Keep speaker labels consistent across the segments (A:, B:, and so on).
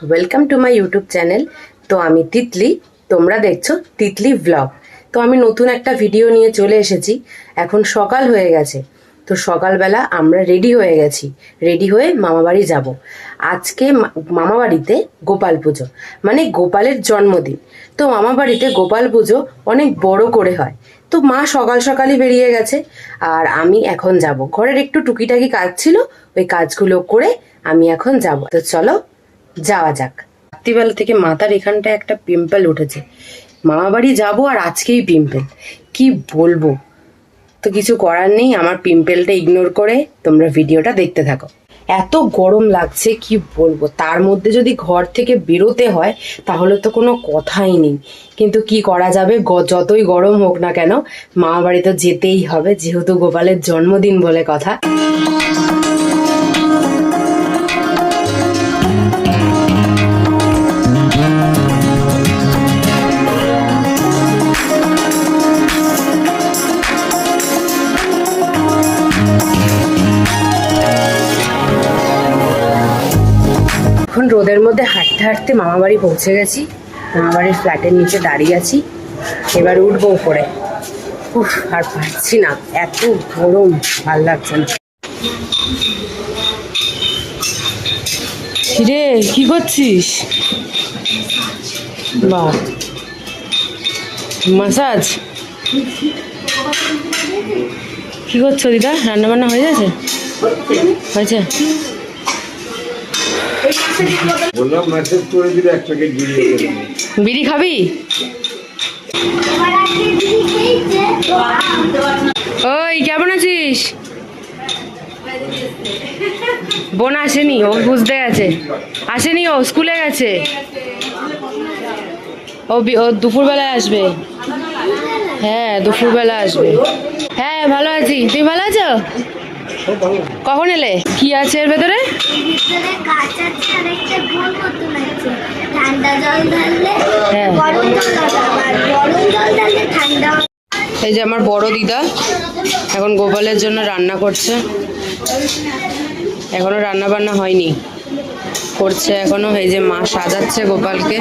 A: Welcome to my YouTube channel. তো আমি তিতলি, তোমরা দেখছো তিতলি ব্লগ। তো আমি নতুন একটা ভিডিও নিয়ে চলে এসেছি। এখন সকাল হয়ে গেছে, তো সকালবেলা আমরা রেডি হয়ে গেছি। রেডি হয়ে মামাবাড়ি যাব। আজকে মামাবাড়িতে গোপাল পুজো, মানে গোপালের জন্মদিন। তো মামাবাড়িতে গোপাল পুজো অনেক বড় করে হয়। তো মা সকাল সকালই বেরিয়ে গেছে, আর আমি এখন যাব। ঘরের একটু টুকিটাকি কাজ ছিল, ওই কাজগুলো করে আমি এখন যাব। তো চলো যাওয়া যাক। রাত্রিবেলা থেকে মাথার এখানটা একটা পিম্পল উঠেছে। মামা বাড়ি যাবো আর আজকেই পিম্পল, কি বলবো। তো কিছু করার নেই, আমার পিম্পলটা ইগনোর করে তোমরা ভিডিওটা দেখতে থাকো। এত গরম লাগছে কি বলবো, তার মধ্যে যদি ঘর থেকে বেরোতে হয় তাহলে তো কোনো কথাই নেই। কিন্তু কি করা যাবে, যতই গরম হোক না কেন মামা বাড়ি তো যেতেই হবে, যেহেতু গোপালের জন্মদিন বলে কথা। এখন রোদের মধ্যে হাঁটতে হাঁটতে মামাবাড়ি পৌঁছে গেছি। মামাবাড়ির ফ্ল্যাটের নিচে দাঁড়িয়ে আছি, এবার উঠবো উপরে। উফ, আর পারছি না, এত গরম, ভাল লাগছে না। রে কি করছিস? বা মাসাজ কি করছো দিদা? রান্না বান্না হয়ে গেছে? হয়েছে? বিড়ি খাবি? ওই কেমন আছিস? বোন আসেনি, ও বুঝতে গেছে। আসেনি, ও স্কুলে গেছে। ও দুপুরবেলায় আসবে। হ্যাঁ, দুপুরবেলা আসবে। হ্যাঁ ভালো আছি, তুই ভালো আছো? কখন এলে? কি আছে এর ভেতরে? এই যে আমার বড় দিদা এখন গোপালের জন্য রান্না করছে। এখনো রান্না বান্না হয়নি, করছে এখনো। এই যে মা সাজাচ্ছে গোপালকে।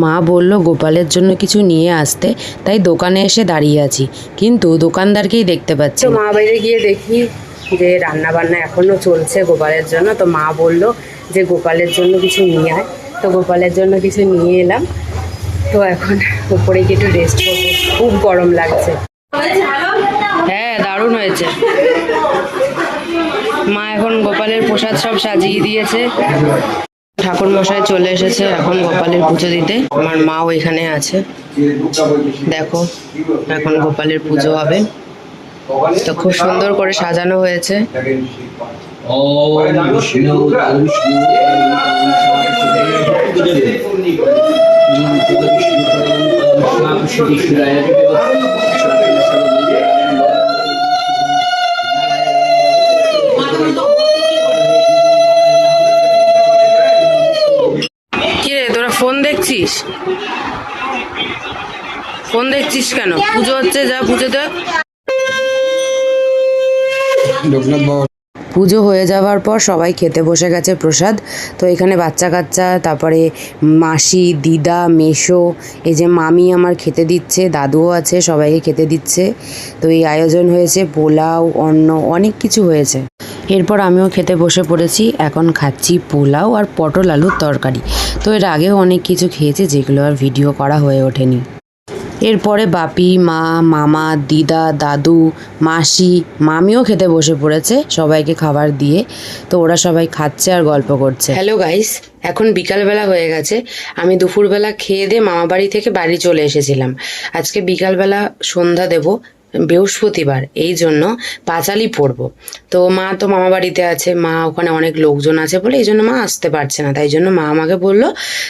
A: মা বলল গোপালের জন্য কিছু নিয়ে আসতে, তাই দোকানে এসে দাঁড়িয়ে আছি, কিন্তু দোকানদারকেই দেখতে পাচ্ছি। তো মা বাইরে গিয়ে দেখি যে রান্না বান্না এখনো চলছে গোপালের জন্য। তো মা বলল যে গোপালের জন্য কিছু নিয়ে আয়। তো গোপালের জন্য কিছু নিয়ে এলাম। তো এখন উপরে গিয়ে একটু রেস্ট করবো, খুব গরম লাগছে। হ্যাঁ দারুণ হয়েছে। মা এখন গোপালের প্রসাদ সব সাজিয়ে দিয়েছে। ঠাকুর মশাই চলে এসেছে এখন গোপালের পুজো দিতে। আমার মাও এখানে আছে, দেখো এখন গোপালের পুজো হবে। তো খুব সুন্দর করে সাজানো হয়েছে। ফোন দেখছিস? ফোন দেখছিস কেন? পুজো হচ্ছে, যা পুজো দেখ। পুজো হয়ে যাওয়ার পর সবাই খেতে বসে গেছে প্রসাদ। তো এখানে বাচ্চা কাচ্চা, তারপরে মাসি, দিদা, মেশো, এই যে মামি আমার খেতে দিচ্ছে, দাদুও আছে, সবাইকে খেতে দিচ্ছে। তো এই আয়োজন হয়েছে, পোলাও, অন্ন, অনেক কিছু হয়েছে। এরপর আমিও খেতে বসে পড়েছি। এখন খাচ্ছি পোলাও আর পটল আলুর তরকারি। তো এর আগেও অনেক কিছু খেয়েছি, যেগুলো আর ভিডিও করা হয়ে ওঠেনি। এরপরে বাপি, মা, মামা, দিদা, দাদু, মাসি, মামিও খেতে বসে পড়েছে সবাইকে খাবার দিয়ে। তো ওরা সবাই খাচ্ছে আর গল্প করছে। হ্যালো গাইস, এখন বিকালবেলা হয়ে গেছে। আমি দুপুরবেলা খেয়ে দিয়ে মামা বাড়ি থেকে বাড়ি চলে এসেছিলাম। আজকে বিকালবেলা সন্ধ্যা দেব, বৃহস্পতিবার, এই জন্য পাঁচালি পড়বো। তো মা তো মামা বাড়িতে আছে, মা ওখানে অনেক লোকজন আছে বলে এই জন্য মা আসতে পারছে না। তাই জন্য মা আমাকে বললো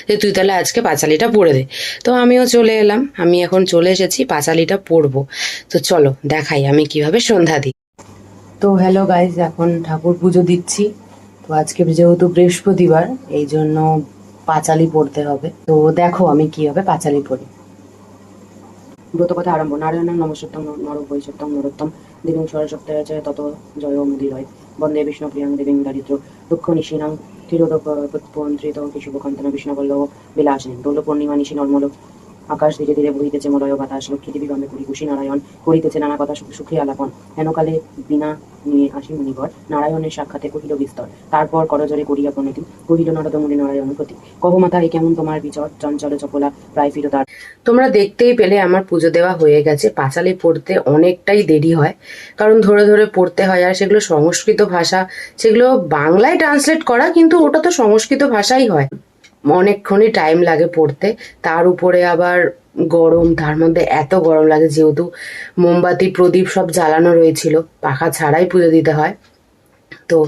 A: যে তুই তাহলে আজকে পাঁচালিটা পড়ে দে। তো আমিও চলে এলাম, আমি এখন চলে এসেছি, পাঁচালিটা পড়বো। তো চলো দেখাই আমি কিভাবে সন্ধ্যা দিই। তো হ্যালো গাইজ, এখন ঠাকুর পুজো দিচ্ছি। তো আজকে যেহেতু বৃহস্পতিবার, এই জন্য পাঁচালি পড়তে হবে। তো দেখো আমি কিভাবে পাঁচালি পড়ি। ব্রতকথা আরম্ভ। নারায়ণ নমস্যতম নরবৈষত্যম নরোত্তম দেবীং সরস্বত্যায় তত জয় মুদিরয় বন্দে বিষ্ণুপ্রিয়াং দেবীং দারিদ্র দুঃখ নিশীনাং ক্ষীরোদপুত্রীত কেশুবকান্তনা বিষ্ণুবল্লভ বিলাসিনী দোল পূর্ণিমা নিশি নর্মল আকাশ ধীরে ধীরে বহিতেছে মলয় বাতাস লক্ষ্মী দেবী গন্ধে করি কুশি নারায়ণ করিতেছে নানা কথা সুখে আলাপন হেনকালে বিনা নিয়ে আসি মুনিবর নারায়ণের সাক্ষাতে কহিল বিস্তর তারপর করজরে করিয়া প্রণতি কহিল নরদমুনি নারায়ণ প্রতি কবমাতা এই কেমন তোমার বিচর চঞ্চল চপলা প্রায় ফিরো তার। তোমরা দেখতেই পেলে আমার পুজো দেওয়া হয়ে গেছে। পাঁচালি পড়তে অনেকটাই দেরি হয়, কারণ ধরে ধরে পড়তে হয়, আর সেগুলো সংস্কৃত ভাষা, সেগুলো বাংলায় ট্রান্সলেট করা, কিন্তু ওটা তো সংস্কৃত ভাষাই হয়, অনেকক্ষণই টাইম লাগে পড়তে। তার উপরে আবার গরম, তার মধ্যে এত গরম লাগে, যেহেতু মোমবাতি প্রদীপ সব জ্বালানো রয়েছিল, পাখা ছাড়াই পুজো দিতে হয়, তো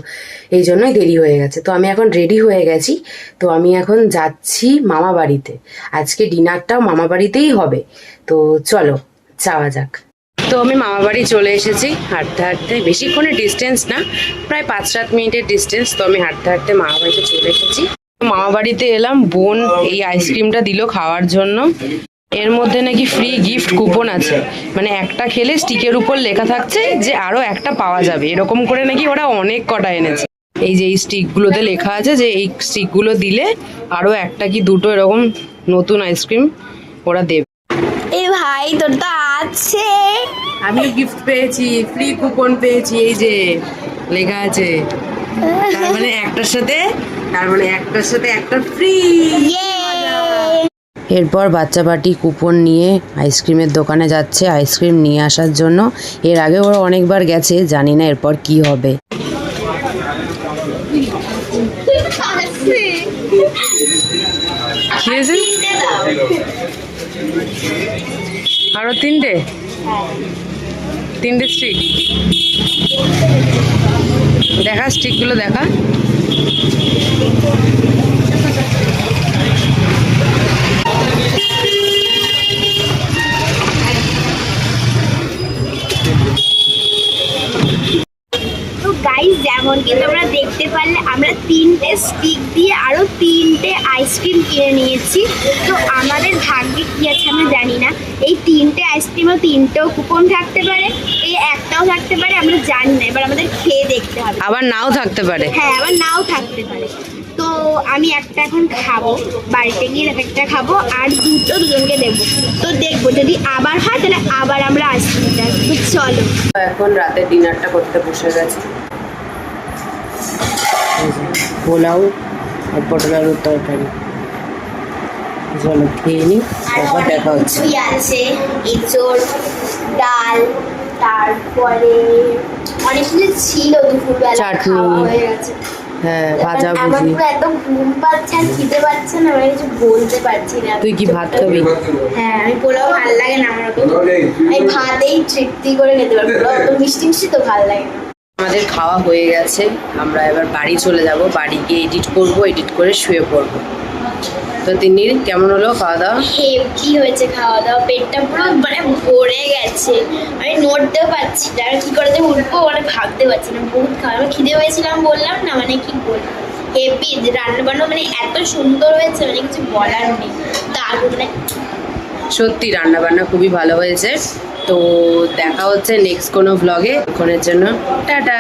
A: এই জন্যই দেরি হয়ে গেছে। তো আমি এখন রেডি হয়ে গেছি, তো আমি এখন যাচ্ছি মামা বাড়িতে। আজকে ডিনারটাও মামা বাড়িতেই হবে, তো চলো যাওয়া যাক। তো আমি মামা বাড়ি চলে এসেছি হাঁটতে হাঁটতে, বেশিক্ষণের ডিস্টেন্স না, প্রায় 5-7 মিনিটের ডিস্টেন্স। তো আমি হাঁটতে হাঁটতে মামা বাড়িতে চলে এসেছি। মামা বাড়িতে এলাম, বোন এই আইসক্রিমটা দিল খাওয়ার জন্য। এর মধ্যে নাকি ফ্রি গিফট কুপন আছে, মানে একটা খেলে স্টিকের উপর লেখা থাকছে যে আরো একটা পাওয়া যাবে, এরকম করে নাকি ওরা অনেক কটা এনেছে। এই যে এই স্টিকগুলোতে লেখা আছে যে এই স্টিকগুলো দিলে আরো একটা কি দুটো এরকম নতুন আইসক্রিম ওরা দেবে।
B: এ ভাই তোর তো আছে,
A: আমি গিফট পেয়েছি, ফ্রি কুপন পেয়েছি, এই যে লেখা আছে, তার মানে একটার সাথে একটা ফ্রি। এরপর বাচ্চা পার্টি কুপন নিয়ে আইসক্রিমের দোকানে যাচ্ছে আইসক্রিম নিয়ে আসার জন্য। এর আগে ওরা অনেকবার গেছে, জানি না এরপর কি হবে। আরো তিনটে স্টিক দেখা, স্টিকগুলো দেখা।
B: গাইস যেমন কি তোমরা দেখতে পারলে আমরা 3টে স্টিক দিয়ে আরো 3টে আইসক্রিম কিনে নিয়েছি। তো আমাদের ভাগ্যে কি আছে আমরা জানি না, এই 3টে আইসক্রিমও 3টেও কুপন থাকতে পারে, এই একটাও থাকতে পারে, আমরা জানি না। এবার আমাদের খেয়ে দেখতে হবে,
A: আবার নাও থাকতে পারে।
B: হ্যাঁ, আবার নাও থাকতে পারে। তো আমি একটা এখন খাবো, বাড়িতে গিয়ে একটা খাবো, আর দুজনকে দেবো। তো দেখবো যদি আবার হয় তাহলে আবার আমরা আইসক্রিমটা। তো চলো
A: এখন রাতের ডিনারটা করতে বসে গেছে, পোলাও আর পটল আলুর তরকারি। চলো খেয়ে নি, তারপর দেখা হচ্ছে।
B: আছে এঁচড়, ডাল, তারপরে অনেক কিছু ছিল, দুপুরবেলা
A: চাটনি,
B: খাওয়া হয়ে গেছে।
A: হ্যাঁ, ভাজা
B: আমার
A: ভুজি।
B: পুরো একদম ঘুম পাচ্ছে আর খিদে পাচ্ছে না, আমি কিছু বলতে পারছি না।
A: তুই কি ভাত খাবি?
B: হ্যাঁ, আমি পোলাও ভালো লাগে না আমার অত, আমি ভাতেই তৃপ্তি করে খেতে পারবো, পোলাও অত মিষ্টি মিষ্টি তো ভালো লাগে না।
A: আমাদের খাওয়া হয়ে গেছে, আমরা এবার বাড়ি চলে যাব, বাড়ি গিয়ে এডিট করবো, এডিট করে শুয়ে পড়বো। তো তিন্নির কেমন হলো খাওয়া দাওয়া?
B: হেভি হয়েছে খাওয়া দাওয়া, পেটটা পুরো মানে ভরে গেছে, আমি নড়তেও পারছি না, আর কি করে যে উঠবো মানে ভাবতে পারছি না। বহুত খাওয়া, আমার খিদে হয়েছিলাম বললাম না, মানে কি বলবো, হেভি রান্না বান্না মানে এত সুন্দর হয়েছে, মানে কিছু বলার নেই। দারুণ, মানে
A: সত্যি রান্না বান্না খুবই ভালো হয়েছে। তো দেখা হচ্ছে নেক্সট কোনো ভ্লগে, এখনের জন্য টাটা।